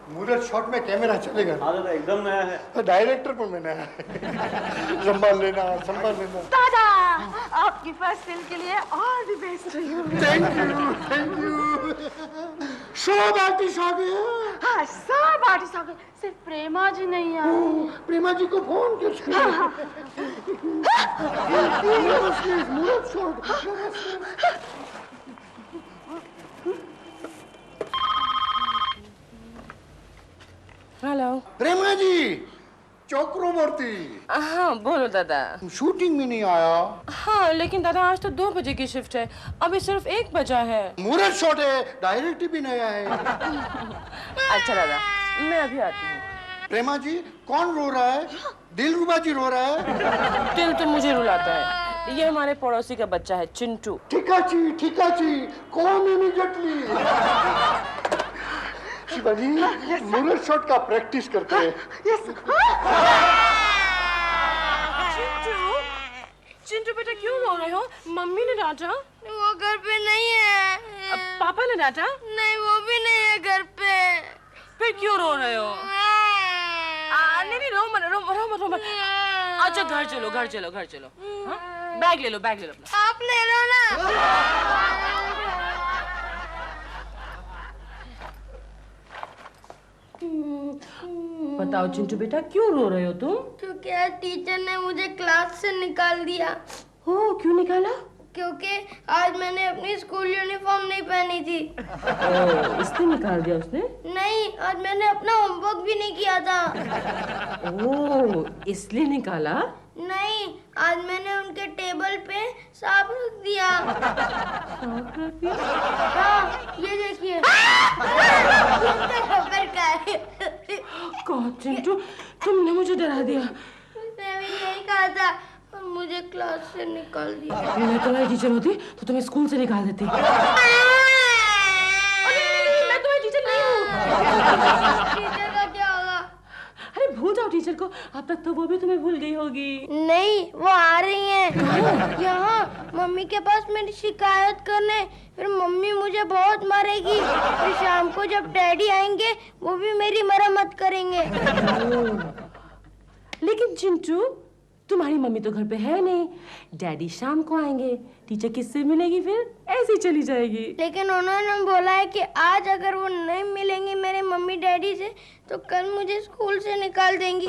मुहूर्त शॉट में कैमरा चलेगा। हाँ दादा एकदम नया है। डायरेक्टर पर मैं नया है। संभाल लेना, संभाल लेना। दादा आपकी फर्स्ट फिल्म के लिए all the best. Thank you, thank you. सब आर्टिस्ट आ गए। हाँ सब आर्टिस्ट आ गए, सिर्फ प्रेमा जी नहीं आई। प्रेमा जी को फोन कर। मुहूर्त शॉट। हेलो प्रेमा जी, चक्रवर्ती। हाँ बोलो दादा। शूटिंग में नहीं आया? हाँ लेकिन दादा आज तो 2 बजे की शिफ्ट है, अभी सिर्फ 1 बजा है। मुहूर्त शॉट है, डायरेक्टर भी नया है। अच्छा दादा मैं अभी आती हूँ। प्रेमा जी कौन रो रहा है? दिलरुबा जी रो रहा है? दिल तो मुझे रुलाता है, ये हमारे पड़ोसी का बच्चा है चिंटू। ठिकाची, ठिकाची, कौन इमीडिएटली। शिवाजी मुहूर्त शॉट का प्रैक्टिस करते हैं। चिंटू बेटा क्यों रो रहे हो? मम्मी ने डांटा? वो घर पे नहीं है। पापा ने डांटा? नहीं वो भी नहीं है घर पे। फिर क्यों रो रहे हो? नहीं रो मत। अच्छा घर चलो घर चलो। बैग ले लो अपना। आप ले लो ना। बताओ चिंटू बेटा क्यों रो रहे हो तुम? क्योंकि आज टीचर ने मुझे क्लास से निकाल दिया। ओ क्यों निकाला? क्योंकि आज मैंने अपनी स्कूल यूनिफॉर्म नहीं पहनी थी। इसलिए निकाल दिया उसने? नहीं, आज मैंने अपना होमवर्क भी नहीं किया था। ओ इसलिए निकाला? नहीं, आज मैंने उनके टेबल पे सांप रख दिया। हाँ, ये देखिए। चिंटू तुमने मुझे डरा दिया। मैं भी यही कहा था, और मुझे क्लास से निकाल दिया। मैं तुम्हारी टीचर होती तो तुम्हें स्कूल से निकाल देती। मैं तुम्हारी टीचर नहीं हूँ। टीचर का क्या होगा? अरे भूल जाओ टीचर को, अब तक तो वो भी तुम्हें भूल गई होगी। नहीं, वो आ रही हैं। यहाँ मम्मी के पास मेरी शिकायत करने, फिर मम्मी मुझे बहुत मारेगी। फिर शाम को जब डैडी आएंगे वो भी मेरी मरम्मत करेंगे। लेकिन चिंटू तुम्हारी मम्मी तो घर पे है नहीं, डैडी शाम को आएंगे, टीचर किससे मिलेगी? फिर ऐसे ही चली जाएगी। लेकिन उन्होंने बोला है कि आज अगर वो नहीं मिलेंगे मेरे मम्मी डैडी से तो कल मुझे स्कूल से निकाल देंगी।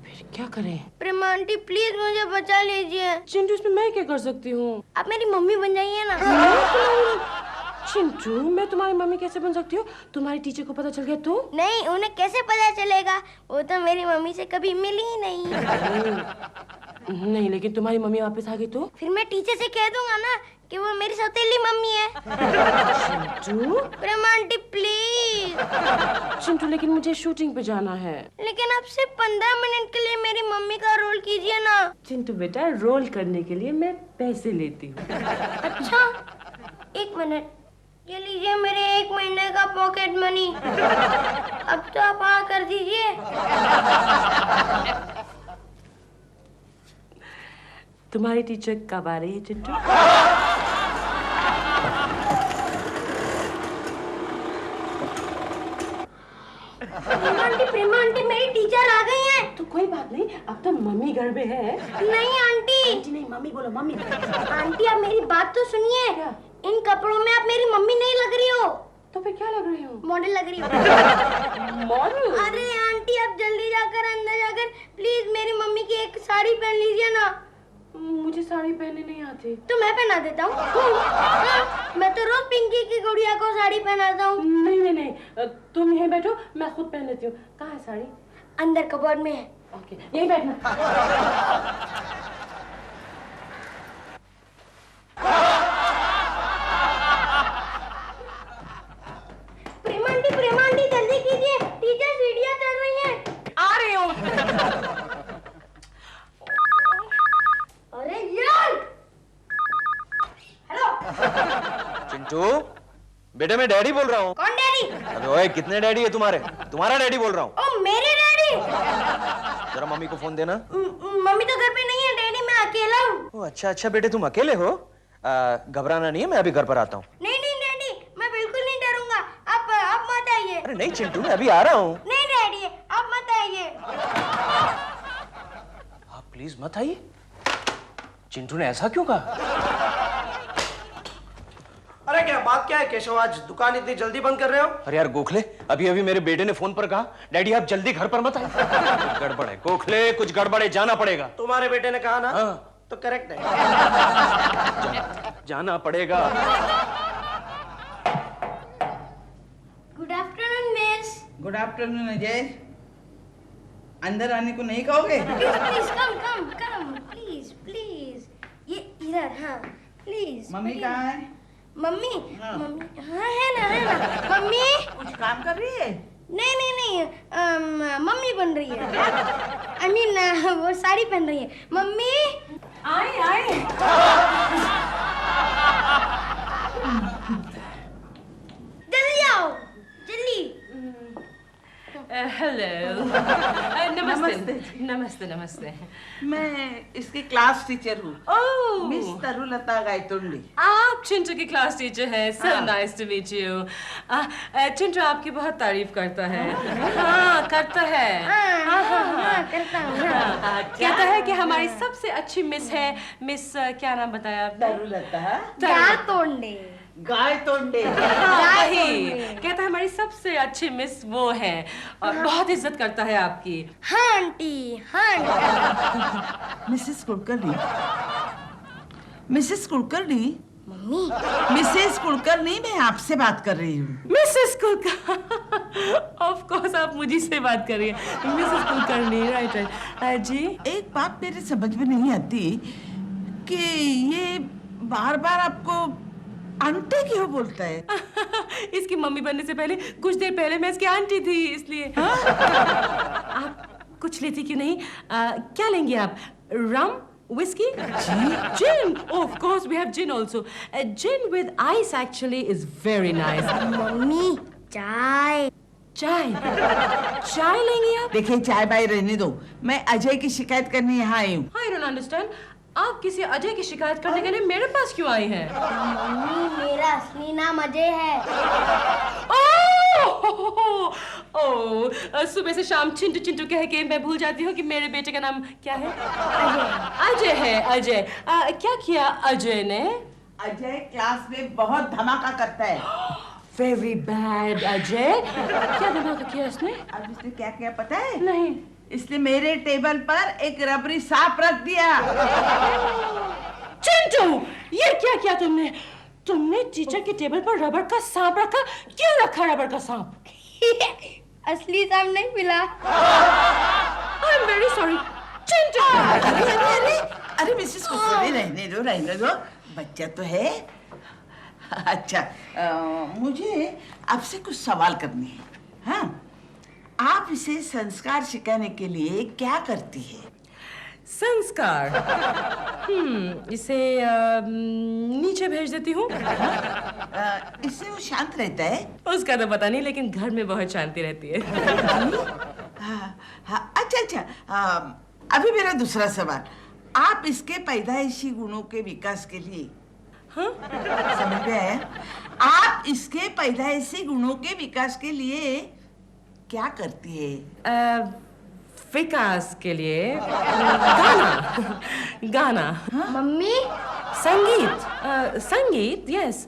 फिर क्या करें? प्रेमा आंटी प्लीज मुझे बचा लीजिए। चिंटू इसमें मैं क्या कर सकती हूँ? आप मेरी मम्मी बन जाइए ना। चिंटू मैं तुम्हारी मम्मी कैसे बन सकती हूँ? तुम्हारी टीचर को पता चल गया तो? नहीं, उन्हें कैसे पता चलेगा? वो तो मेरी मम्मी से कभी मिली ही नहीं। नहीं लेकिन तुम्हारी मम्मी वापस आ गई तो? फिर मैं टीचर से कह दूंगा ना कि वो मेरी सौतेली मम्मी है। चिंटू प्रेमा आंटी प्लीज। चिंटू लेकिन मुझे शूटिंग पे जाना है। लेकिन आप सिर्फ 15 मिनट के लिए मेरी मम्मी का रोल कीजिए ना। चिंटू बेटा रोल करने के लिए मैं पैसे लेती हूँ। अच्छा 1 मिनट, ये लीजिए मेरे 1 महीने का पॉकेट मनी। अब तो आप हाँ कर दीजिए। तुम्हारी टीचर कब आ रही है चिंटू? प्रेमा आंटी मेरी टीचर आ गई हैं। तो कोई बात नहीं, अब तो मम्मी घर में है। नहीं आंटी। आंटी नहीं मम्मी बोलो, मम्मी। आंटी आप मेरी बात तो सुनिए। इन कपड़ों में आप मेरी मम्मी नहीं लग रही हो। तो फिर क्या लग रही हो? मॉडल लग रही हो। मॉडल? अरे आंटी आप जल्दी जाकर अंदर जाकर प्लीज मेरी मम्मी की एक साड़ी पहन लीजिए ना। मुझे साड़ी पहनने नहीं आती। तो मैं पहना देता हूँ। मैं तो रोज पिंकी की गुड़िया को साड़ी पहनाता हूँ। नहीं, तुम यहीं बैठो, मैं खुद पहन लेती हूँ। कहाँ है साड़ी? अंदर कबर्ड में है। ओके, यहीं बैठना। प्रेमा आंटी जल्दी कीजिए, टीचर सीढ़ियाँ चढ़ रही हैं। आ रही हूँ। अरे यार! हेलो। चिंटू बेटे मैं डैडी बोल रहा हूँ। कौन डैडी? अबे ओए कितने डैडी है तुम्हारे? तुम्हारा डैडी बोल रहा हूँ। ओ मेरे डैडी। जरा मम्मी को फोन देना। मम्मी तो घर पे नहीं है डैडी, मैं अकेला हूँ। ओ अच्छा अच्छा बेटे तुम अकेले हो? घबराना नहीं है, मैं अभी घर पर आता हूँ। नहीं नहीं डैडी, मैं बिल्कुल नहीं डरूंगा। आप मत आइए। अरे नहीं चिंटू, मैं अभी आ रहा हूँ। नहीं डैडी, आप मत आइए। आप प्लीज मत आइए। चिंटू ने ऐसा क्यों कहा? अरे क्या बात क्या है केशव, आज दुकान इतनी जल्दी बंद कर रहे हो? अरे यार गोखले, अभी अभी मेरे बेटे ने फोन पर कहा डैडी आप जल्दी घर पर मत आइए। कुछ गड़बड़ है गोखले, कुछ गड़बड़ है, जाना पड़ेगा। तुम्हारे बेटे ने कहा ना? हाँ। तो करेक्ट है। जाना पड़ेगा। Good afternoon miss. Good afternoon Ajay. अंदर आने को नहीं कहोगे? Please come come come, please please. ये इधर, हाँ प्लीज। मम्मी कहाँ है? मम्मी? हाँ। मम्मी हाँ है ना। मम्मी? कुछ काम कर रही है? नहीं नहीं नहीं, मम्मी बन रही है। आई मीन वो साड़ी पहन रही है। मम्मी? आए आए। जल्दी आओ, जल्दी। हेलो। नमस्ते नमस्ते नमस्ते। मैं इसकी क्लास टीचर हूँ, ओह, मिस तरुलता गायतुंडी। आप चिंटू की क्लास टीचर हैं। सो हाँ। Nice to meet you. Chintu आपकी बहुत तारीफ करता है। हाँ करता है। हाँ, करता हूँ। हाँ। कहता है कि हमारी सबसे अच्छी मिस है मिस क्या नाम बताया आपने? तरुलता गायतोंडे। गायतुंडी। हाँ, वही कहता है हमारी सबसे अच्छी मिस वो है और बहुत इज्जत करता है आपकी। हाँ आंटी, हाँ aunty. Mrs Kulkarni, Mrs Kulkarni. Mummy? Mrs Kulkarni, मैं आपसे बात कर रही हूँ। मिसेस कुलकर्णी। ऑफ कोर्स आप मुझी से बात कर रही हैं। Mrs Kulkarni, right right. जी एक बात मेरे समझ में नहीं आती कि ये बार बार आपको आंटी क्यों बोलता है? इसकी मम्मी बनने से पहले कुछ देर पहले मैं इसकी आंटी थी, इसलिए। आप कुछ लेती क्यों नहीं? क्या लेंगे आप? रम, whiskey? Gin. Oh, of course, we have gin also. Gin with ice actually is very nice. Mummy चाय। चाय? चाय लेंगे आप? देखिए चाय बाय रहने दो, मैं अजय की शिकायत करने यहाँ आई हूँ। I don't understand. आप किसी अजय की शिकायत करने के लिए मेरे पास क्यों आई हैं? मम्मी मेरा असली नाम अजय है। ओह, सुबह से शाम चिंटू चिंटू कह के मैं भूल जाती हूँ कि मेरे बेटे का नाम क्या है? अजय है, अजय। क्या किया अजय ने? अजय क्लास में बहुत धमाका करता है। Very bad Ajay. क्या धमाका किया इसने? अब इसने क्या किया पता है? नहीं। इसने मेरे टेबल पर एक रबरी सांप रख दिया। चिंटू, ये क्या किया तुमने? तुमने टीचर के टेबल पर रबर का सांप रखा? क्यों रखा रबर का सांप? असली सांप नहीं मिला। I am very sorry. Chintu! अरे मिसेस कुलकर्णी, रहने दो, बच्चा तो है। अच्छा, मुझे आपसे कुछ सवाल करने हैं। हाँ, आप इसे संस्कार सिखाने के लिए क्या करती है? संस्कार? इसे नीचे भेज देती हूँ। इससे वो शांत रहता है? उसका तो पता नहीं, लेकिन घर में बहुत शांति रहती है। हाँ, अच्छा, अभी मेरा दूसरा सवाल, आप इसके पैदाइशी गुणों के विकास के लिए, हाँ? समझ में आया? आप इसके पैदाइशी गुणों के विकास के लिए क्या करती है? विकास के लिए गाना। गाना। मम्मी? संगीत, यस।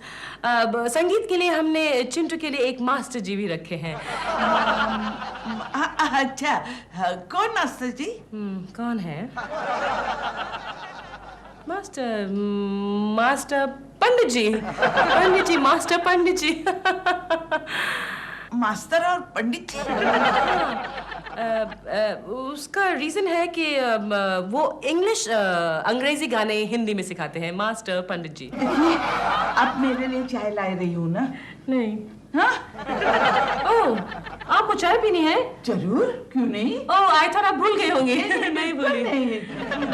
संगीत के लिए हमने चिंटू के लिए एक मास्टर जी भी रखे हैं। अच्छा, कौन मास्टर जी? कौन है? मास्टर पंडित जी, मास्टर पंडित जी। मास्टर और पंडित जी? उसका रीजन है कि वो इंग्लिश अंग्रेजी गाने हिंदी में सिखाते हैं, मास्टर पंडित जी। आप मेरे लिए चाय ला रही हो ना? नहीं। हाँ? ओह, आपको चाय पीनी है? जरूर, क्यों नहीं? ओह, आई थॉट आप भूल गए होंगे। नहीं भूली। नहीं।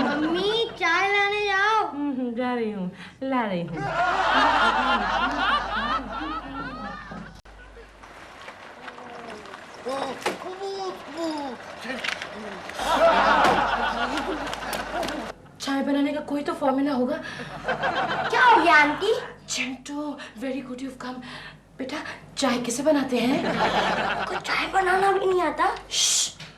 मम्मी चाय लाने जाओ। जा रही हूँ, ला रही हूँ। चाय बनाने का कोई तो फॉर्मूला होगा। क्या हो गया aunty? Chintu, very good you come. बेटा चाय कैसे बनाते हैं? कुछ चाय बनाना भी नहीं आता?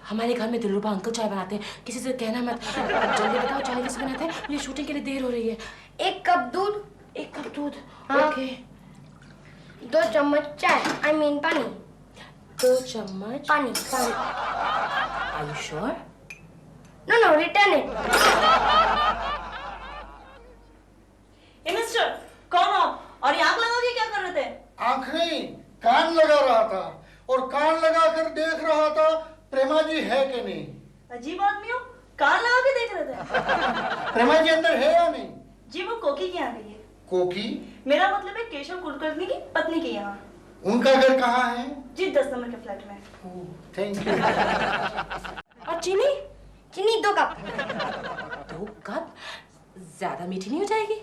हमारे घर में दिलरुबा अंकल चाय बनाते हैं, किसी से कहना मत। जल्दी बताओ चाय कैसे बनाते हैं, मुझे शूटिंग के लिए देर हो रही है। 1 कप दूध। 1 कप दूध। हाँ। ओके। 2 चम्मच चाय, I mean पानी। 2 चम्मच पानी। Are you sure? No, return it. Mister, कौन हो? और ये आंख लगा के क्या कर रहे थे? आंख नहीं, कान लगा रहा था और कान लगाकर देख रहा था प्रेमा जी है कि नहीं। अजीब आदमी हो, कान लगा के देख रहे थे। प्रेमा जी अंदर है या नहीं? जी वो कोकी की यहाँ गई है। कोकी? मेरा मतलब है केशव कुलकर्णी की पत्नी के यहाँ। उनका घर कहाँ है? जी 10 नंबर के फ्लैट में। Thank you. और चीनी? चीनी 2 कप। 2 कप? ज्यादा मीठी नहीं हो जाएगी?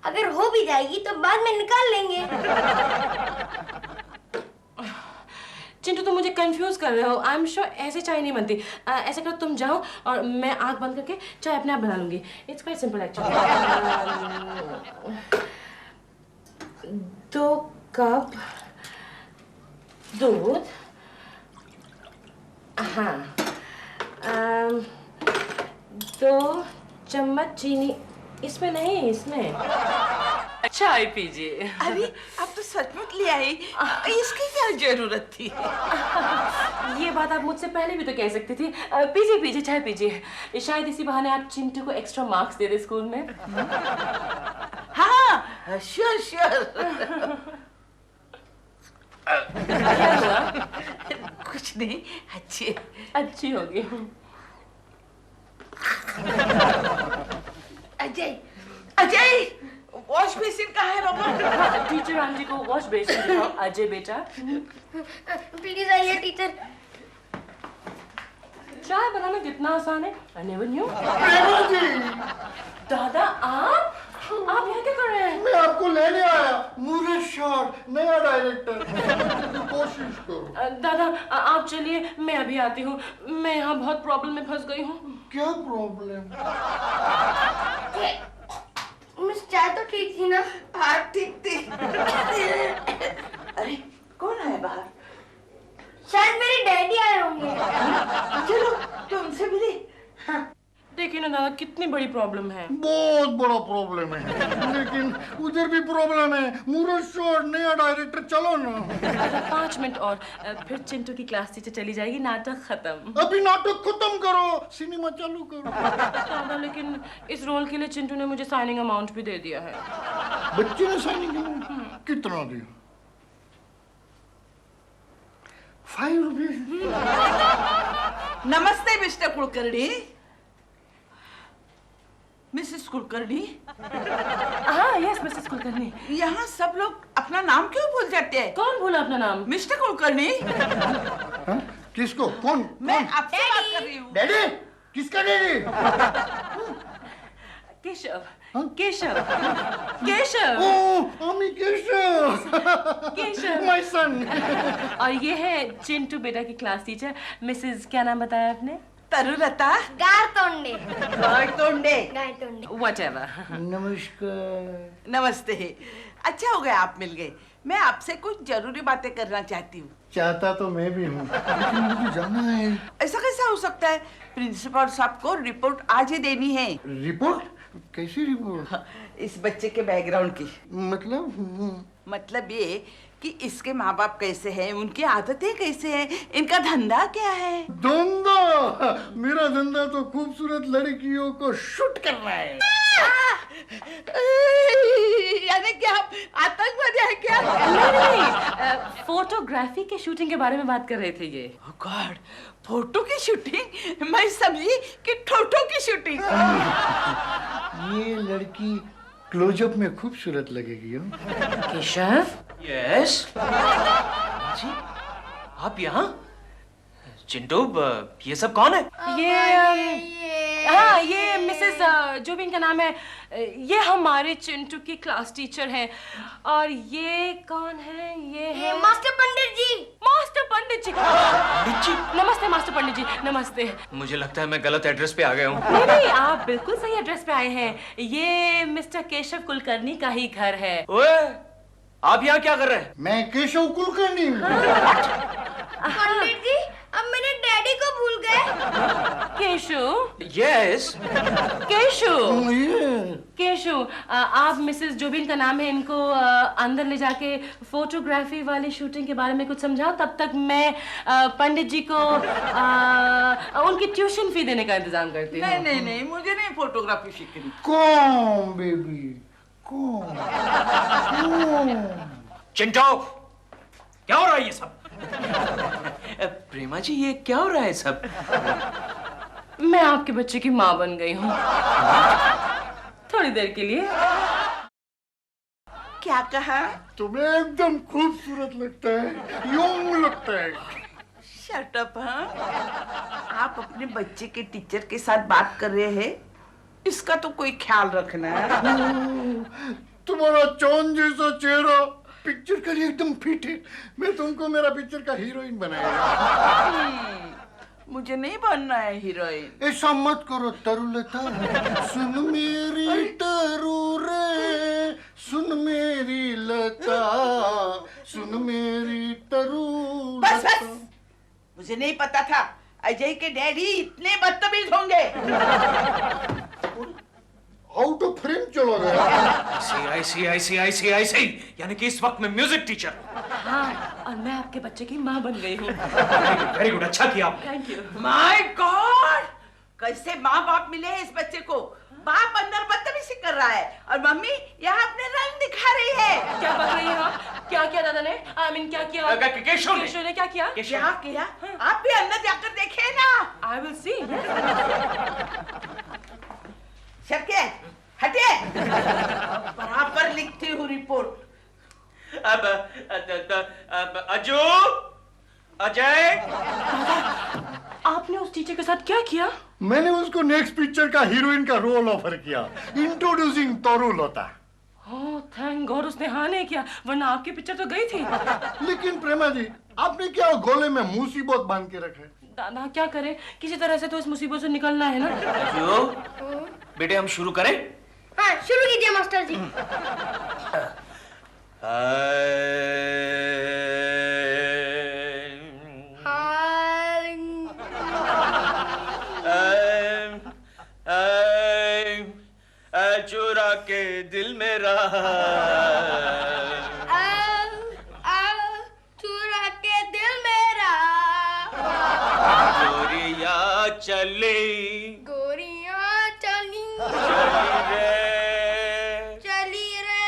अगर हो भी जाएगी तो बाद में निकाल लेंगे। चिंटू तुम मुझे कंफ्यूज कर रहे हो। आई एम श्योर ऐसे चाय नहीं बनती। ऐसे करो तुम जाओ और मैं आंख बंद करके चाय अपने आप बना लूंगी। It's quite simple actually. 2 cup दूध, हाँ, 2 चम्मच चीनी, इसमें नहीं, इसमें। चाय पीजिए। अरे अब तो सचमुच ले आई, इसकी क्या जरूरत थी? ये बात आप मुझसे पहले भी तो कह सकती थी। पीजिए पीजिए चाय पीजिए, शायद इसी बहाने आप चिंटू को एक्स्ट्रा मार्क्स दे दे स्कूल में। हाँ श्योर श्योर। क्या हुआ? कुछ नहीं, अच्छी होगी। अजय अजय, वॉश बेसिन कहाँ है बाबा? टीचर आंटी को वॉश बेसिन दिखाओ। अजय बेटा प्लीज आइए टीचर। चाय बनाना कितना आसान है। I never knew। दादा आप यहाँ क्या कर रहे हैं? मैं आपको लेने आया, मूरत शॉट, नया डायरेक्टर। कोशिश करो। दादा आप चलिए, मैं अभी आती हूँ। मैं यहाँ बहुत प्रॉब्लम में फंस गई हूँ। क्या प्रॉब्लम? मिस चाय तो ठीक थी ना? हाँ ठीक थी। अरे कौन है बाहर? शायद मेरे डैडी आए होंगे। चलो तो उनसे मिले। देखिए ना दादा कितनी बड़ी प्रॉब्लम है। बहुत बड़ा प्रॉब्लम है, लेकिन उधर भी प्रॉब्लम है। मूरत शॉट, नया डायरेक्टर, चलो ना। 5 मिनट और फिर चिंटू की क्लास टीचर चली जाएगी, नाटक खत्म। अभी नाटक खत्म करो, सिनेमा चालू करो। दादा लेकिन इस रोल के लिए चिंटू ने मुझे साइनिंग अमाउंट भी दे दिया है। बच्चे ने साइनिंग कितना दिया? 5 रुपये। नमस्ते मिस्टर कुलकर्णी। मिसेस कुलकर्णी, हाँ यस मिसेस कुलकर्णी। यहाँ सब लोग अपना नाम क्यों भूल जाते हैं? कौन भूला अपना नाम? मिस्टर कुलकर्णी। किसको? कौन? मैं आपसे बात कर रही हूँ। डैडी? किसका डैडी? केशव। केशव। केशव। ओह, अमी केशव। केशव। My son. और ये है चिंटू बेटा की क्लास टीचर, मिसेस क्या नाम बताया आपने? तरुलता। गारतोंडे। गारतोंडे। गारतोंडे। Whatever। नमस्कार। नमस्ते। अच्छा हो गया आप मिल गए। मैं आपसे कुछ जरूरी बातें करना चाहती हूँ। चाहता तो मैं भी हूँ, लेकिन मुझे जाना है। ऐसा कैसा हो सकता है? प्रिंसिपल साहब को रिपोर्ट आज ही देनी है। रिपोर्ट? कैसी रिपोर्ट? इस बच्चे के बैकग्राउंड की। मतलब ये कि इसके माँ बाप कैसे हैं, उनकी आदतें कैसे हैं, इनका धंधा क्या है? धंधा? मेरा धंधा तो खूबसूरत लड़कियों को शूट करना है। यानी कि आप आतंकवादी है क्या? नहीं, फोटोग्राफी के शूटिंग के बारे में बात कर रहे थे ये। Oh God, फोटो की शूटिंग? मैं समझी कि ठोठो की शूटिंग। ये लड़की क्लोजअप में खूबसूरत लगेगी। केशव। यस जी, आप यहाँ? चिंटू ये सब कौन है? हाँ ये मिसेस जो भी इनका नाम है, ये हमारे चिंटू की क्लास टीचर हैं। और ये कौन है? ये है मास्टर पंडित जी। मास्टर पंडित जी। पंडित जी? नमस्ते मास्टर पंडित जी नमस्ते। मुझे लगता है मैं गलत एड्रेस पे आ गया हूँ। नहीं नहीं, आप बिल्कुल सही एड्रेस पे आए हैं। ये मिस्टर केशव कुलकर्णी का ही घर है। ओए, आप यहाँ क्या कर रहे हैं? मैं केशव कुलकर्णी हूँ। पंडित जी अब मेरे डैडी को भूल गए। केशव, यस। केशव, ये केशव, आप मिसेस जो भी इनका नाम है इनको अंदर ले जाके फोटोग्राफी वाली शूटिंग के बारे में कुछ समझाओ। तब तक मैं पंडित जी को उनकी ट्यूशन फी देने का इंतजाम करती हूँ। नहीं नहीं नहीं, मुझे नहीं फोटोग्राफी सीखनी। कौन बेबी कौन? चिंटो, क्या हो रहा है ये सब? प्रेमा जी, ये क्या हो रहा है सब? मैं आपके बच्चे की माँ बन गई हूँ थोड़ी देर के लिए। क्या कहा? तुम्हें एकदम खूबसूरत लगता है, यंग लगता है। Shut up. हाँ, आप अपने बच्चे के टीचर के साथ बात कर रहे हैं, इसका तो कोई ख्याल रखना। तुम्हारा चांद जैसा चेहरा पिक्चर के लिए एकदम फिट है। मैं तुमको मेरा पिक्चर का हीरोइन बनाएगा। मुझे नहीं बनना है हीरोइन। ऐसा मत करो तरुलता। सुन मेरी तरु रे, सुन मेरी लता, सुन मेरी तरु। बस बस, मुझे नहीं पता था अजय के डैडी इतने बदतमीज होंगे। आउट ऑफ फ्रेम चला गया। ऐसी यानी कि इस वक्त मैं म्यूजिक टीचर। हाँ, और मैं आपके बच्चे की माँ बन गई हूँ। वेरी गुड, अच्छा किया आपने। Thank you. माय गॉड, कैसे माँ बाप मिले हैं इस बच्चे को। बाप अंदर बदतमीजी कर रहा है और मम्मी यहाँ अपने रंग दिखा रही है। क्या बक रही हैं आप? क्या किया दादा ने? आई मीन क्या किया? केशव ने क्या किया? क्या किया? आप भी अंदर जाकर देखे ना। I will see. शक्य हटे। बराबर लिखती हूँ रिपोर्ट। अब अजू, अजय, आपने उस टीचर के साथ क्या किया? मैंने उसको नेक्स्ट पिक्चर का हीरोइन का रोल ऑफर किया। इंट्रोड्यूसिंग तरुलता। ओह थैंक गॉड उसने हाँ नहीं किया, वरना आपकी पिक्चर तो गई थी। लेकिन प्रेमा जी, आपने क्या गोले में मुसीबत बांध के रखे? दादा क्या करें, किसी तरह से तो इस मुसीबत से निकलना है ना। अजू, बेटे हम शुरू करें? हाँ शुरू कीजिए मास्टर जी। चुरा के दिल मेरा, चुरा के दिल मेरा, गोरिया चली, गोरियां चली, चली रे,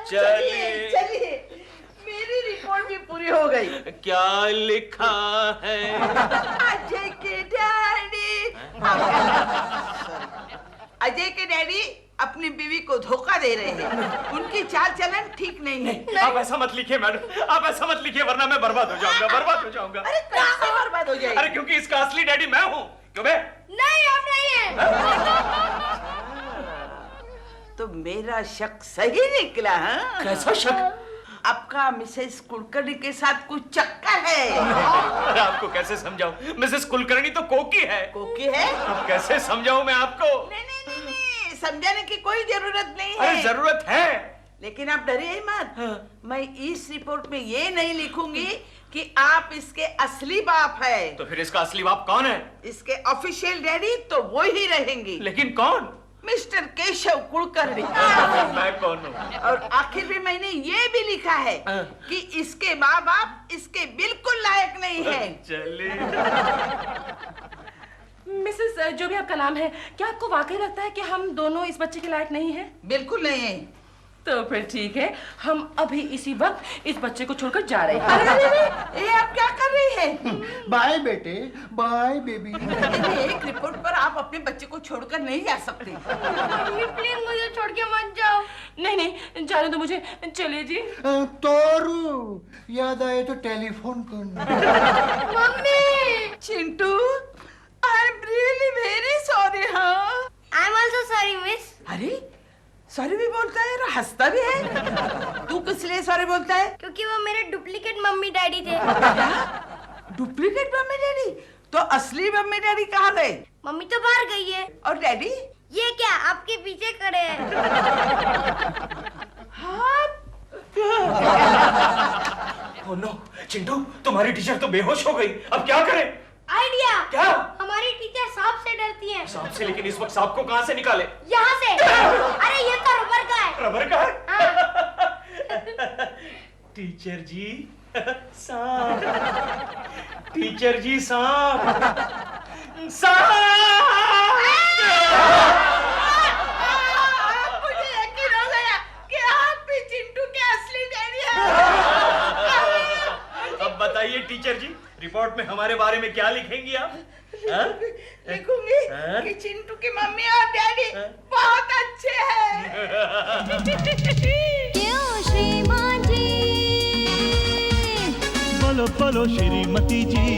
चली रे, चली। चलिए, मेरी रिपोर्ट भी पूरी हो गई। क्या लिखा है? अजय के डैडी, अजय के डैडी अपनी बीवी को धोखा दे रहे हैं। उनकी चाल चलन ठीक नहीं है। आप ऐसा मत लिखिए मैडम, आप ऐसा मत लिखिए वरना मैं बर्बाद हो जाऊंगा, बर्बाद हो जाऊंगा। अरे कैसे बर्बाद हो जाएगी? अरे क्योंकि इसका असली डैडी मैं हूँ। क्यों बे? नहीं आप नहीं है। तो मेरा शक सही निकला। हाँ? कैसा शक? आपका मिसेस कुलकर्णी के साथ कुछ चक्कर है। अरे आपको कैसे समझाऊं? मिसेस कुलकर्णी तो कोकी है। कोकी है? अब कैसे समझाऊं मैं आपको? नहीं नहीं नहीं नहीं, समझाने की कोई जरूरत नहीं है। अरे जरूरत है। लेकिन आप डरिए मत। मैं इस रिपोर्ट में ये नहीं लिखूंगी कि आप इसके असली बाप है। तो फिर इसका असली बाप कौन है? इसके ऑफिशियल डैडी तो वो ही रहेंगी। लेकिन कौन? मिस्टर केशव कुलकर्णी। मैं कौन हूँ? और आखिर में मैंने ये भी लिखा है कि इसके माँ बाप इसके बिल्कुल लायक नहीं है। चलिए। मिसेस जो भी आपका नाम है, क्या आपको वाकई लगता है कि हम दोनों इस बच्चे के लायक नहीं हैं? बिल्कुल नहीं है। तो फिर ठीक है, हम अभी इसी वक्त इस बच्चे को छोड़कर जा रहे हैं। अरे ये आप क्या कर रही है? बाय बेटे, बाय बेबी। एक रिपोर्ट पर आप अपने बच्चे को छोड़कर नहीं जा सकते। मम्मी प्लीज मुझे छोड़ के मत जाओ। नहीं नहीं, जाने दो मुझे। चलिए जी। तोरू, याद आए तो टेलीफोन करना। Mummy. Chintu, I am really very sorry. हाँ, I am also sorry miss. अरे सॉरी भी बोलता है और हंसता भी है। तू किस लिए सॉरी बोलता है? क्योंकि वो मेरे डुप्लीकेट मम्मी डैडी थे। Duplicate mummy daddy? तो असली मम्मी डैडी कहाँ गए? मम्मी तो बाहर गई है। और डैडी? ये क्या आपके पीछे खड़े हैं? ओह नो, चिंटू तुम्हारी टीचर तो बेहोश हो गई, अब क्या करें? आइडिया। क्या? हमारी टीचर सांप से डरती है। सांप से? लेकिन इस वक्त सांप को कहाँ से निकाले? यहाँ से। अरे ये तो रबर का है। रबर का है? हाँ। टीचर जी सांप, टीचर जी सांप, सांप। मुझे यकीन हो गया कि आप भी चिंटू के असली डैडी हैं। अब बताइए टीचर जी, रिपोर्ट में हमारे बारे में क्या लिखेंगी आप? लिखूंगी कि चिंटू की मम्मी और डैडी बहुत अच्छे हैं। क्यों श्रीमान जी? बोलो बोलो श्रीमती जी।